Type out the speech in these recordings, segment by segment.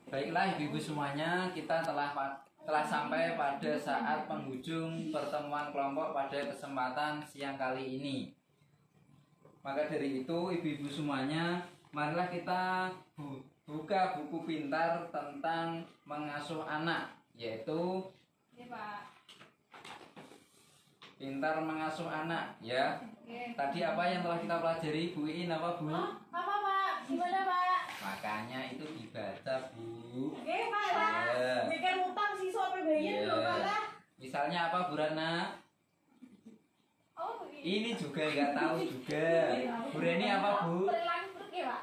Baiklah ibu-ibu semuanya, kita telah sampai pada saat penghujung pertemuan kelompok pada kesempatan siang kali ini. Maka dari itu ibu-ibu semuanya, marilah kita buka buku pintar tentang mengasuh anak, yaitu Pintar Mengasuh Anak, ya. Tadi apa yang telah kita pelajari, Bu Iin, apa Bu? Apa Pak? Gimana Pak? Makanya itu dibaca, Bu. Oke Pak lah. Mikir utang siswa PBY loh Pak lah. Misalnya apa, Bu Rana? Oh begini. Ini juga nggak tahu juga. Bu Reni apa, Bu? Perilaku pergi Pak.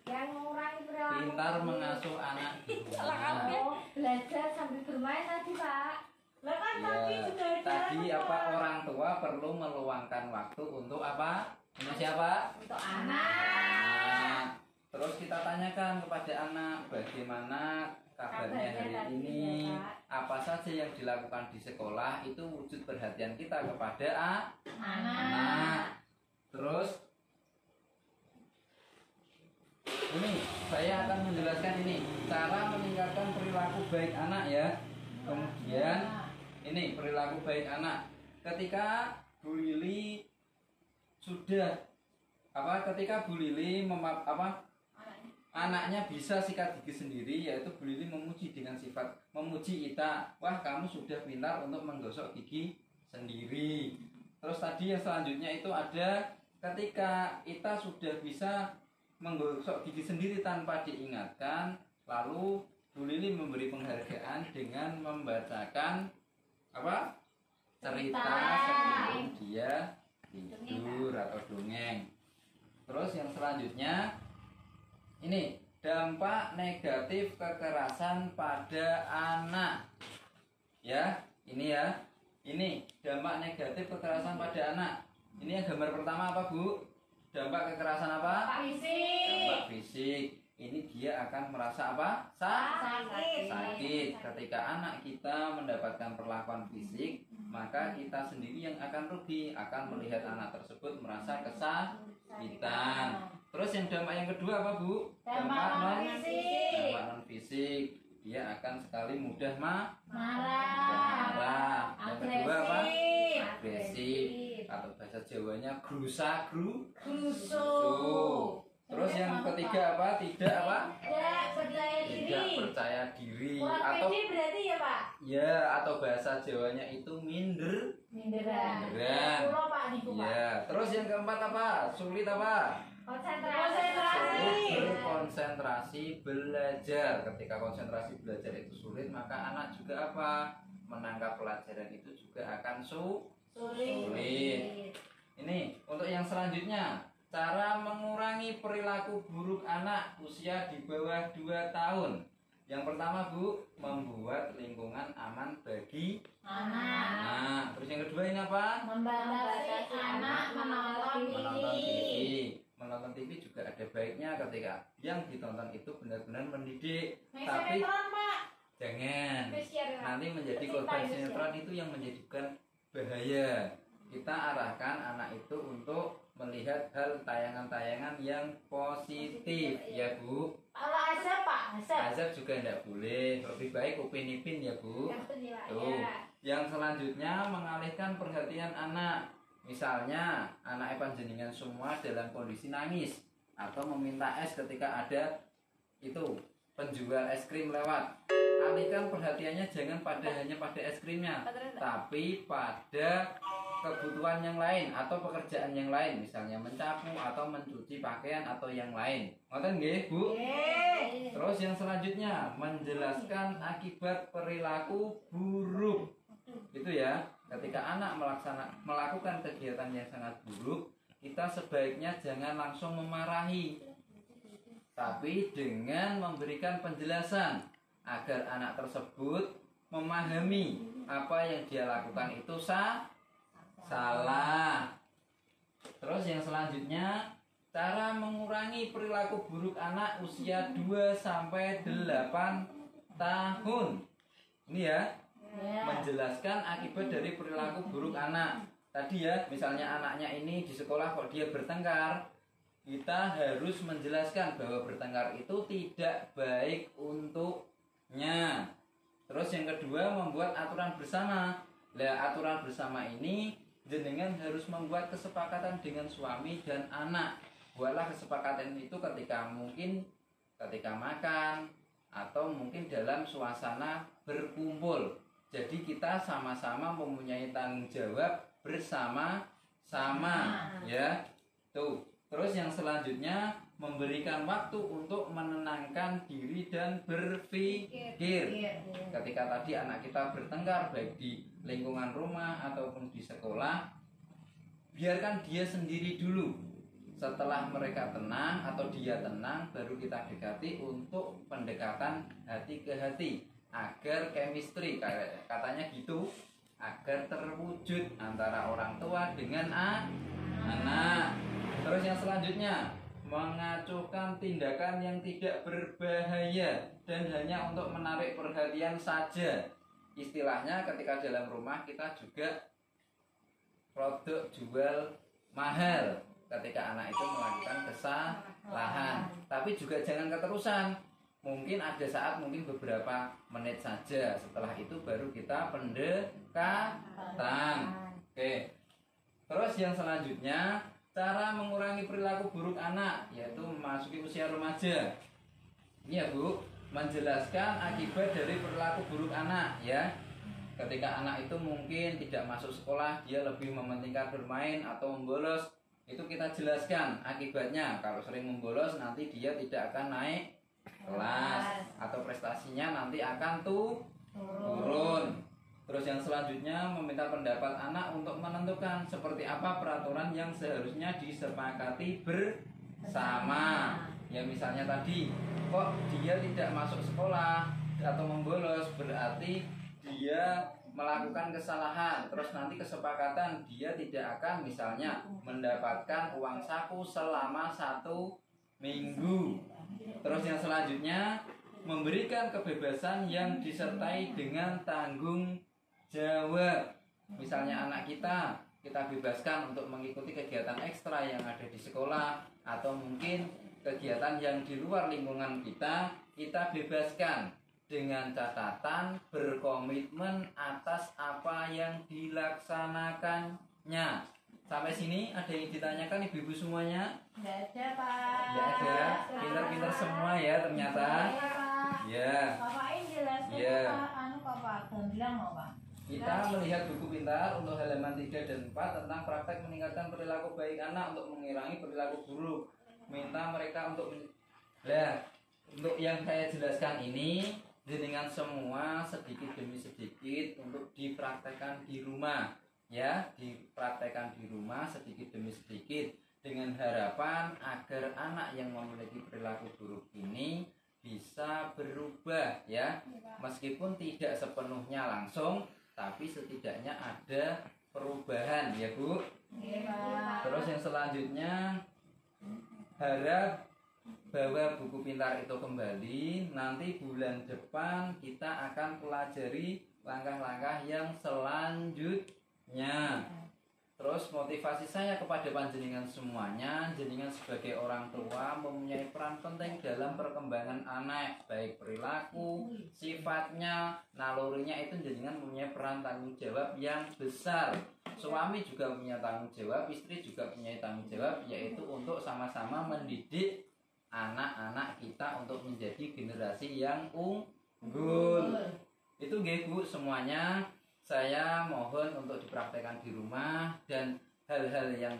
Yang mengurangi perilaku. Pintar Mengasuh Anak di rumah. Belajar sambil bermain tadi Pak. Lah kan tadi Ya, sudah tadi apa orang tua perlu meluangkan waktu untuk apa? Untuk siapa? Untuk anak. Nah, terus kita tanyakan kepada anak bagaimana kabarnya hari ini, apa saja yang dilakukan di sekolah, itu wujud perhatian kita kepada anak. Terus ini saya akan menjelaskan ini cara meningkatkan perilaku baik anak, ya. Kemudian ini perilaku baik anak. Ketika Bu Lili ketika Bu Lili anaknya bisa sikat gigi sendiri, yaitu Bu Lili memuji dengan sifat memuji Ita, wah kamu sudah pintar untuk menggosok gigi sendiri. Terus tadi yang selanjutnya itu ada ketika Ita sudah bisa menggosok gigi sendiri tanpa diingatkan, lalu Bu Lili memberi penghargaan dengan membacakan cerita sebelum dia tidur atau dongeng. Terus yang selanjutnya ini dampak negatif kekerasan pada anak. Ya, ini ya. Ini dampak negatif kekerasan pada anak. Ini yang gambar pertama apa, Bu? Dampak kekerasan apa? Dampak fisik. Ini dia akan merasa apa? Sakit. Ketika anak kita mendapatkan perlakuan fisik, maka kita sendiri yang akan rugi, akan melihat anak tersebut merasa kesakitan. Terus yang dampak yang kedua apa, Bu? Dampak non fisik. Dia akan sekali mudah marah. Yang kedua apa? Agresif. Atau bahasa Jawanya grusa-grusu. Terus yang ketiga apa? Tidak percaya diri. Atau berarti ya Pak? Ya, atau bahasa Jawanya itu minderan. Ya, terus yang keempat apa? Sulit apa? Konsentrasi belajar. Ketika konsentrasi belajar itu sulit, maka anak juga apa? Menangkap pelajaran itu juga akan sulit. Ini untuk yang selanjutnya, cara mengurangi perilaku buruk anak usia di bawah 2 tahun. Yang pertama, Bu, membuat lingkungan aman bagi anak. Nah, terus yang kedua ini apa? Membatasi anak menonton TV. Menonton TV juga ada baiknya ketika yang ditonton itu benar-benar mendidik. Tapi jangan nanti menjadi korban sinetron itu yang menjadikan bahaya. Kita arahkan anak itu untuk melihat hal tayangan-tayangan yang positif, ya Bu. Kalau azab Pak, azab juga tidak boleh. Lebih baik Upin Ipin, ya Bu. Tuh. Yang selanjutnya mengalihkan perhatian anak. Misalnya anak panjenengan semua dalam kondisi nangis atau meminta es ketika ada itu penjual es krim lewat. Alihkan perhatiannya jangan hanya pada es krimnya, tapi pada kebutuhan yang lain atau pekerjaan yang lain, misalnya mencapu atau mencuci pakaian atau yang lain. Ngoten nggih, Bu? Terus yang selanjutnya menjelaskan akibat perilaku buruk. Itu ya, ketika anak melakukan kegiatan yang sangat buruk, kita sebaiknya jangan langsung memarahi, tapi dengan memberikan penjelasan agar anak tersebut memahami apa yang dia lakukan itu salah. Terus yang selanjutnya, cara mengurangi perilaku buruk anak usia 2-8 tahun. Ini ya, menjelaskan akibat dari perilaku buruk anak. Tadi ya, misalnya anaknya ini di sekolah kok dia bertengkar, kita harus menjelaskan bahwa bertengkar itu tidak baik untuknya. Terus yang kedua, membuat aturan bersama. Nah, aturan bersama ini jenengan harus membuat kesepakatan dengan suami dan anak. Buatlah kesepakatan itu ketika makan atau mungkin dalam suasana berkumpul. Jadi kita sama-sama mempunyai tanggung jawab bersama-sama, ya. Tuh. Terus yang selanjutnya, memberikan waktu untuk menenangkan diri dan berpikir. Ketika tadi anak kita bertengkar baik di lingkungan rumah ataupun di sekolah, biarkan dia sendiri dulu. Setelah mereka tenang atau dia tenang, baru kita dekati untuk pendekatan hati ke hati agar chemistry, katanya gitu, agar terwujud antara orang tua dengan anak. Terus yang selanjutnya, mengacuhkan tindakan yang tidak berbahaya dan hanya untuk menarik perhatian saja. Istilahnya ketika dalam rumah kita juga produk jual mahal ketika anak itu melakukan kesalahan. Tapi juga jangan keterusan. Mungkin ada saat, mungkin beberapa menit saja. Setelah itu baru kita pendekatan. Oke. Terus yang selanjutnya, cara mengurangi perilaku buruk anak, yaitu memasuki usia remaja. Ini ya Bu, menjelaskan akibat dari perilaku buruk anak, ya. Ketika anak itu mungkin tidak masuk sekolah, dia lebih mementingkan bermain atau membolos. Itu kita jelaskan akibatnya. Kalau sering membolos, nanti dia tidak akan naik kelas atau prestasinya nanti akan turun. Terus yang selanjutnya, meminta pendapat anak untuk menentukan seperti apa peraturan yang seharusnya disepakati bersama. Ya misalnya tadi, kok dia tidak masuk sekolah atau membolos, berarti dia melakukan kesalahan. Terus nanti kesepakatan dia tidak akan misalnya mendapatkan uang saku selama 1 minggu. Terus yang selanjutnya, memberikan kebebasan yang disertai dengan tanggung jawab. Misalnya anak kita bebaskan untuk mengikuti kegiatan ekstra yang ada di sekolah, atau mungkin kegiatan yang di luar lingkungan kita bebaskan dengan catatan berkomitmen atas apa yang dilaksanakannya. Sampai sini ada yang ditanyakan ibu-ibu semuanya? Tidak ada, Pak. Tidak ada. Pintar-pintar semua ya ternyata. Ya. Bapak ini jelaskan, Ya. Pak. Bilang mau, Pak. Kita melihat buku pintar untuk halaman 3 dan 4 tentang praktek meningkatkan perilaku baik anak untuk mengurangi perilaku buruk. Minta mereka untuk untuk yang saya jelaskan ini, jenengan semua sedikit demi sedikit untuk dipraktekkan di rumah. Ya, dipraktekkan di rumah sedikit demi sedikit dengan harapan agar anak yang memiliki perilaku buruk ini bisa berubah, ya. Meskipun tidak sepenuhnya langsung, tapi setidaknya ada perubahan, ya Bu. Terus yang selanjutnya, harap bahwa buku pintar itu kembali. Nanti bulan depan kita akan pelajari langkah-langkah yang selanjutnya. Terus motivasi saya kepada panjenengan semuanya, jenengan sebagai orang tua mempunyai peran penting dalam perkembangan anak, baik perilaku, sifatnya, nalurinya, itu jenengan mempunyai peran tanggung jawab yang besar. Suami juga punya tanggung jawab, istri juga punya tanggung jawab, yaitu untuk sama-sama mendidik anak-anak kita untuk menjadi generasi yang unggul. Itu nggih Bu semuanya. Saya mohon untuk dipraktekkan di rumah, dan hal-hal yang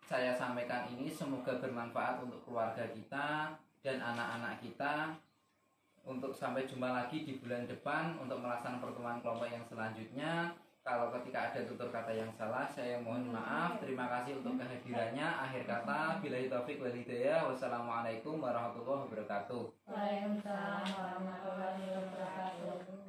saya sampaikan ini semoga bermanfaat untuk keluarga kita dan anak-anak kita. Untuk sampai jumpa lagi di bulan depan untuk melaksanakan pertemuan kelompok yang selanjutnya. Kalau ketika ada tutur kata yang salah, saya mohon maaf. Terima kasih untuk kehadirannya. Akhir kata, billahi taufik wal hidayah. Wassalamualaikum warahmatullahi wabarakatuh. Waalaikumsalam warahmatullahi wabarakatuh.